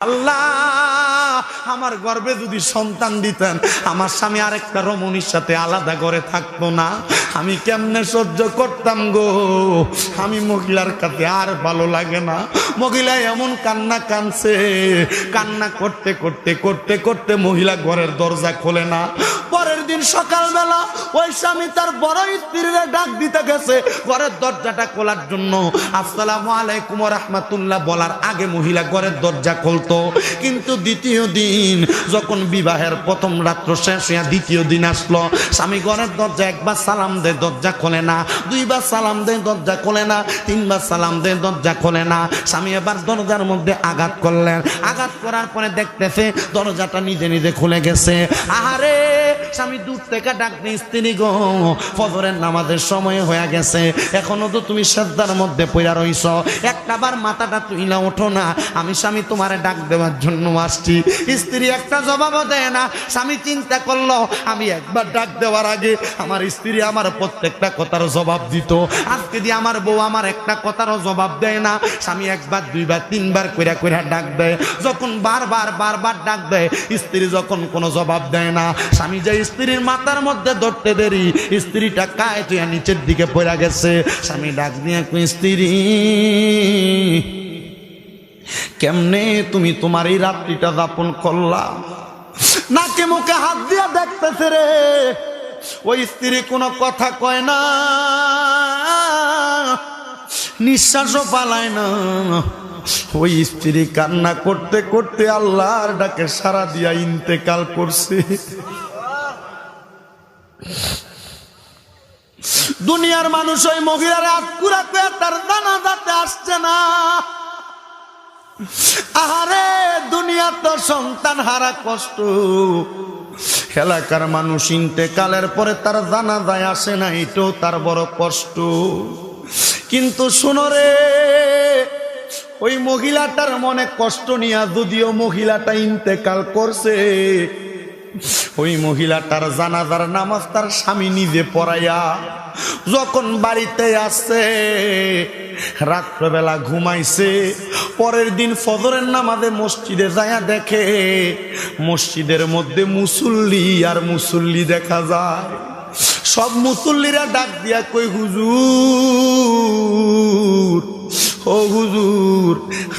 আল্লাহ আমার গর্ভে যদি সন্তান দিতেন, আমার স্বামী আরেকটা রমণীর সাথে আলাদা ঘরে থাকতো না, আমি কেমনে সহ্য করতাম গো। আমি মহিলার কাছে আর ভালো লাগে না। মহিলা এমন কান্না কানছে, কান্না করতে করতে করতে করতে মহিলা ঘরের দরজা খোলে না। পরের দিন সকালবেলা ওই স্বামী তার বড় স্ত্রীরে ডাক দিতে গেছে ঘরের দরজাটা খোলার জন্য। আসসালামু আলাইকুম ওয়া রাহমাতুল্লাহ বলার আগে মহিলা ঘরের দরজা খুলতো। কিন্তু দ্বিতীয় দিন যখন বিবাহের প্রথম রাত্র শেষ হইয়া দ্বিতীয় দিন আসলো, স্বামী ঘরের দরজা একবার সালাম দেয়, দরজা খোলে না। দুইবার সালাম দেয়, দরজা খোলে না। তিনবার সালাম দেয়, দরজা খোলে না। স্বামী এবার দরজার মধ্যে আঘাত করলেন। আঘাত করার পরে দেখতেছে দরজাটা নিজে নিজে খুলে গেছে। আহারে, স্বামী দূর থেকে ডাকতে, স্ত্রী গো ফজরের নামাজের সময় হয়ে গেছে, এখনো তো তুমি সেজদার মধ্যে পড়া রইছ, একটাবার মাথাটা তুইলা ওঠো না, আমি স্বামী তোমারে ডাক দেওয়ার জন্য আসছি। স্ত্রী একটা জবাবও দেয় না। স্বামী চিন্তা করলো আমি একবার ডাক দেওয়ার আগে আমার স্ত্রী আমার প্রত্যেকটা কথার জবাব দিত, আজকে দিয়ে আমার বউ আমার একটা কথারও জবাব দেয় না। স্বামী একবার দুইবার তিনবার কইরা কইরা ডাক দেয়। যখন বারবার বারবার ডাক দেয়, স্ত্রী যখন কোনো জবাব দেয় না, স্বামী যে স্ত্রীর মাথার মধ্যে ধরতে দেরি, স্ত্রীটা কায় তুই নিচের দিকে পড়ে গেছে। স্বামী ডাক দিয়ে কই, স্ত্রী কেমনে তুমি তোমার এই রাত্রিটা যাপন করলা? নাকে মুখে হাত দিয়া দেখতেছে রে, ওই স্ত্রী কোনো কথা কয় না, নিঃশ্বাসও পালায় না। ওই স্ত্রী কান্না করতে করতে আল্লাহর ডাকে সারা দিয়া ইন্তেকাল করছে। দুনিয়ার মানুষ ওই মহিলার আত্মুরা পেয়ে তার জানাজাতে আসছে না। আহারে, দুনিয়া তো সন্তান হারা কষ্ট। এলাকার মানুষ ইন্তেকালের পরে তার জানাজায় আসে না, এটাও তার বড় কষ্ট। কিন্তু শোনো রে, ওই মহিলাটার মনে কষ্ট নিয়া যদিও মহিলাটা ইন্তেকাল করছে, ওই মহিলাটার জানাজার নামাজ তার স্বামী নিজে পড়াইয়া যখন বাড়িতে আসছে, রাত্রবেলা ঘুমাইছে, পরের দিন ফজরের নামাজে মসজিদে যায়া দেখে মসজিদের মধ্যে মুসল্লি আর মুসল্লি দেখা যায়। সব মুসল্লিরা ডাক দিয়া কই, হুজুর, ও হুজুর,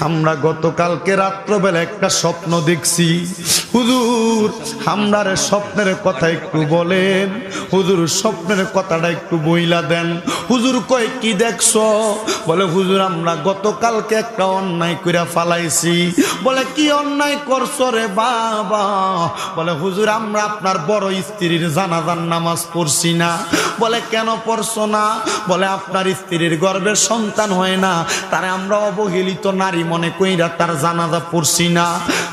আমরা গতকালকে রাত্রবেলা একটা স্বপ্ন দেখছি। হুজুর, আমরার স্বপ্নের কথা একটু বলেন। হুজুর, স্বপ্নের কথাটা একটু বইলা দেন। হুজুর কয়, কি দেখছো? বলে, হুজুর, আমরা গতকালকে একটা অন্যায় কইরা ফালাইছি। বলে, কি অন্যায় করছো রে বাবা? বলে, হুজুর, আমরা আপনার বড় স্ত্রীর জানাজার নামাজ পড়ছি না। বলে, কেন পড়ছো না? বলে, আপনার স্ত্রীর গর্ভের সন্তান হয় না, তারে আমরা অবহেলিত নারী মনে কইরা তার জানাজা পড়ছি না।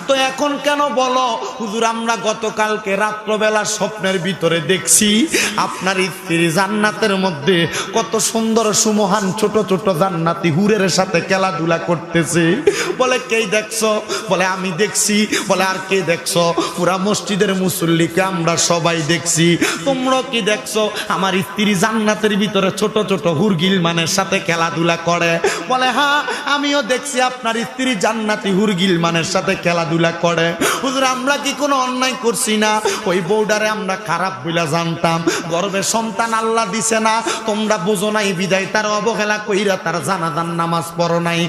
তো এখন কেন বলো? হুজুর, আমরা গতকালকে রাত্রবেলা স্বপ্নের ভিতরে দেখছি আপনার স্ত্রী জান্নাতের মধ্যে কত সুন্দর সুমহান ছোট ছোট জান্নাতি হুরের সাথে খেলাধুলা করতেছে। বলে, কে দেখছো? বলে, আমি দেখছি। বলে, আর কে দেখছো? পুরা মসজিদের মুসল্লিকে আমরা সবাই দেখছি। তোমরা কি দেখছো? আমার স্ত্রী জান্নাতের ভিতরে ছোট ছোট হুরগিল মানের সাথে খেলাধুলা করে। বলে, হ্যাঁ, আমিও দেখছি আপনার স্ত্রী জান্নাতি হুরগিল মানের সাথে খেলাধুলা করে। হুজুর, আমরা কি কোনো অন্যায় করছি না? ওই বউডারে আমরা খারাপ বইলা জানতাম, গর্ভে সন্তান আল্লাহ দিছে না, তোমরা বুঝো নাই বিদায় তার অবহেলা কইরা তার জানাজার নামাজ পড়ো নাই।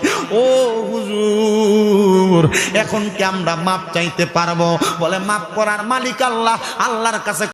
ও হুজুর, এখন কি আমরা মাপ চাইতে পারবো? বলে, মাপ করার মালিক আল্লাহ, আল্লাহর কাছে